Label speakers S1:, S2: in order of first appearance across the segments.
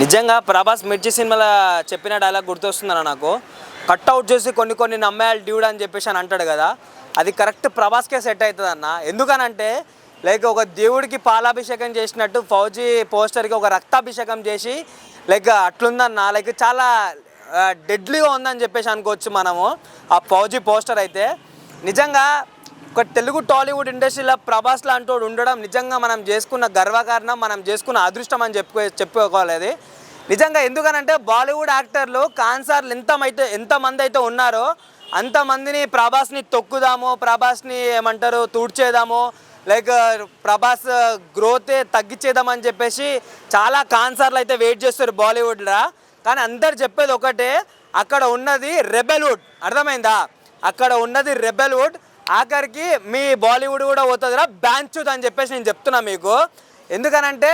S1: నిజంగా ప్రభాస్ మిర్చి సినిమాలో చెప్పిన డైలాగ్ గుర్తొస్తుందన్న నాకు. కట్అవుట్ చేసి కొన్ని నమ్మేయాలి డ్యూడ్ అని చెప్పేసి అని అంటాడు కదా, అది కరెక్ట్ ప్రభాస్కే సెట్ అవుతుంది అన్న. ఎందుకనంటే లైక్ ఒక దేవుడికి పాలాభిషేకం చేసినట్టు ఫౌజీ పోస్టర్కి ఒక రక్తాభిషేకం చేసి లైక్ అట్లుందన్న. లైక్ చాలా డెడ్లీగా ఉందని చెప్పేసి అనుకోవచ్చు మనము ఆ ఫౌజీ పోస్టర్ అయితే. నిజంగా ఒక తెలుగు టాలీవుడ్ ఇండస్ట్రీలో ప్రభాస్ లాంటి ఉండడం నిజంగా మనం చేసుకున్న గర్వకారణం, మనం చేసుకున్న అదృష్టం అని చెప్పుకోవాలి. నిజంగా ఎందుకనంటే బాలీవుడ్ యాక్టర్లు కాన్సర్లు ఎంతమంది అయితే ఉన్నారో అంతమందిని ప్రభాస్ని తొక్కుదాము, ప్రభాస్ని ఏమంటారు తుడిచేదాము, లైక్ ప్రభాస్ గ్రోతే తగ్గించేద్దామని చెప్పేసి చాలా కాన్సర్లు అయితే వెయిట్ చేస్తారు బాలీవుడ్లో. కానీ అందరు చెప్పేది ఒకటే, అక్కడ ఉన్నది రెబెల్వుడ్, అర్థమైందా? అక్కడ ఉన్నది రెబెల్వుడ్. ఆఖరికి మీ బాలీవుడ్ కూడా పోతుందిరా బ్యాంచుద్ అని చెప్పేసి నేను చెప్తున్నా మీకు. ఎందుకనంటే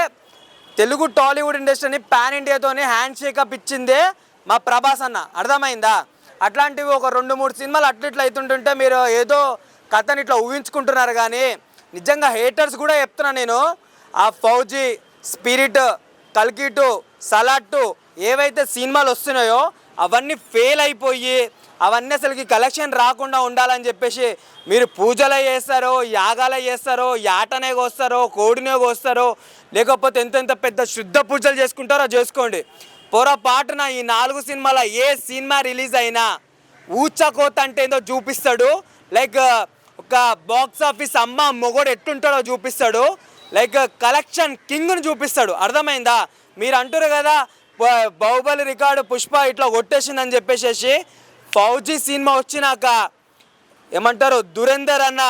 S1: తెలుగు టాలీవుడ్ ఇండస్ట్రీని పాన్ ఇండియాతోని హ్యాండ్ షేకప్ ఇచ్చిందే మా ప్రభాస్ అన్న, అర్థమైందా? అట్లాంటివి ఒక 2-3 సినిమాలు అట్లా అవుతుంటుంటే మీరు ఏదో కథని ఇట్లా ఊహించుకుంటున్నారు. కానీ నిజంగా హేటర్స్ కూడా చెప్తున్నా నేను, ఆ ఫౌజీ, స్పిరిట్, కల్కి 2, సలార్ 2 ఏవైతే సినిమాలు వస్తున్నాయో అవన్నీ ఫెయిల్ అయిపోయి అవన్నీ అసలుకి కలెక్షన్ రాకుండా ఉండాలని చెప్పేసి మీరు పూజలే చేస్తారో, యాగాలే చేస్తారో, యాటనే కోస్తారో, కోడినే కోస్తారో, లేకపోతే ఎంతెంత పెద్ద శుద్ధ పూజలు చేసుకుంటారో చేసుకోండి. పొరపాటున ఈ 4 సినిమాల ఏ సినిమా రిలీజ్ అయినా ఊచకోత అంటే ఏందో చూపిస్తాడు. లైక్ ఒక బాక్స్ ఆఫీస్ అమ్మ మొగోడు ఎట్టుంటాడో చూపిస్తాడు. లైక్ కలెక్షన్ కింగ్ను చూపిస్తాడు, అర్థమైందా? మీరు అంటారు కదా బాహుబలి రికార్డు పుష్ప ఇట్లా కొట్టేసిందని చెప్పేసి. ఫౌజీ సినిమా వచ్చినాక ఏమంటారు దురేందర్ అన్న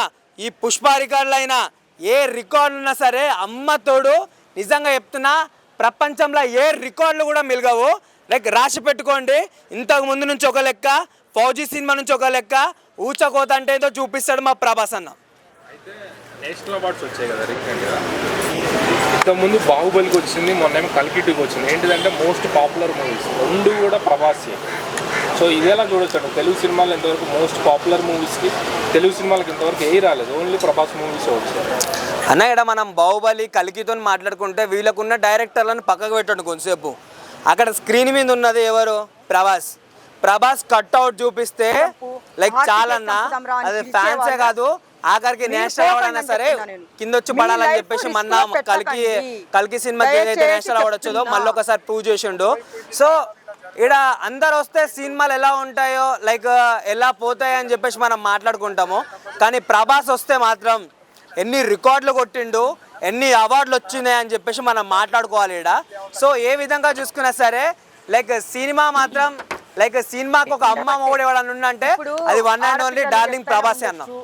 S1: ఈ పుష్ప రికార్డులు అయినా ఏ రికార్డులు ఉన్నా సరే అమ్మ తోడు, నిజంగా చెప్తున్నా ప్రపంచంలో ఏ రికార్డులు కూడా మిలగవు. లైక్ రాసి పెట్టుకోండి, ఇంతకు ముందు నుంచి ఒక లెక్క, ఫౌజీ సినిమా నుంచి ఒక లెక్క, ఊచకోత అంటే ఏదో చూపిస్తాడు మా ప్రభాస్ అన్న.
S2: అయితే నేషనల్ అవార్డ్స్ వచ్చాయి కదా రీసెంట్గా. ఇంతకుముందు బాహుబలికి వచ్చింది, మొన్నేమో కల్కి 2కి వచ్చింది. ఏంటిదంటే మోస్ట్ పాపులర్ మూవీస్ 2 కూడా ప్రభాస్. సో ఇదేలా చూడొచ్చు, తెలుగు సినిమాలు ఇంతవరకు మోస్ట్ పాపులర్ మూవీస్కి తెలుగు సినిమాలకు ఇంతవరకు ఏ రాలేదు, ఓన్లీ ప్రభాస్ మూవీస్ వచ్చాయి
S1: అన్న. ఇక్కడ మనం బాహుబలి, కల్కితో మాట్లాడుకుంటే వీళ్ళకున్న డైరెక్టర్లను పక్కకు పెట్టండి కొంతసేపు. అక్కడ స్క్రీన్ మీద ఉన్నది ఎవరు? ప్రభాస్ కట్అవుట్ చూపిస్తే లైక్ చాలన్నా, అది ఫ్యాన్సే కాదు ఆఖరికి నేషనల్ అవార్డ్ అయినా సరే కింద వచ్చి పడాలని చెప్పేసి మొన్న కల్కి సినిమాకి ఏదైతే నేషనల్ అవార్డు వచ్చేదో మళ్ళీ ఒకసారి ప్రూవ్ చేసిండు. సో ఇక్కడ అందరు వస్తే సినిమాలు ఎలా ఉంటాయో లైక్ ఎలా పోతాయో అని చెప్పేసి మనం మాట్లాడుకుంటాము. కానీ ప్రభాస్ వస్తే మాత్రం ఎన్ని రికార్డులు కొట్టిండు, ఎన్ని అవార్డులు వచ్చినాయి అని చెప్పేసి మనం మాట్లాడుకోవాలి ఇక్కడ. సో ఏ విధంగా చూసుకున్నా సరే లైక్ సినిమా మాత్రం లైక్ సినిమాకి ఒక అమ్మ మొగుడు ఎవడన్నా ఉందంటే అది వన్ అండ్ ఓన్లీ డార్లింగ్ ప్రభాసే అన్న.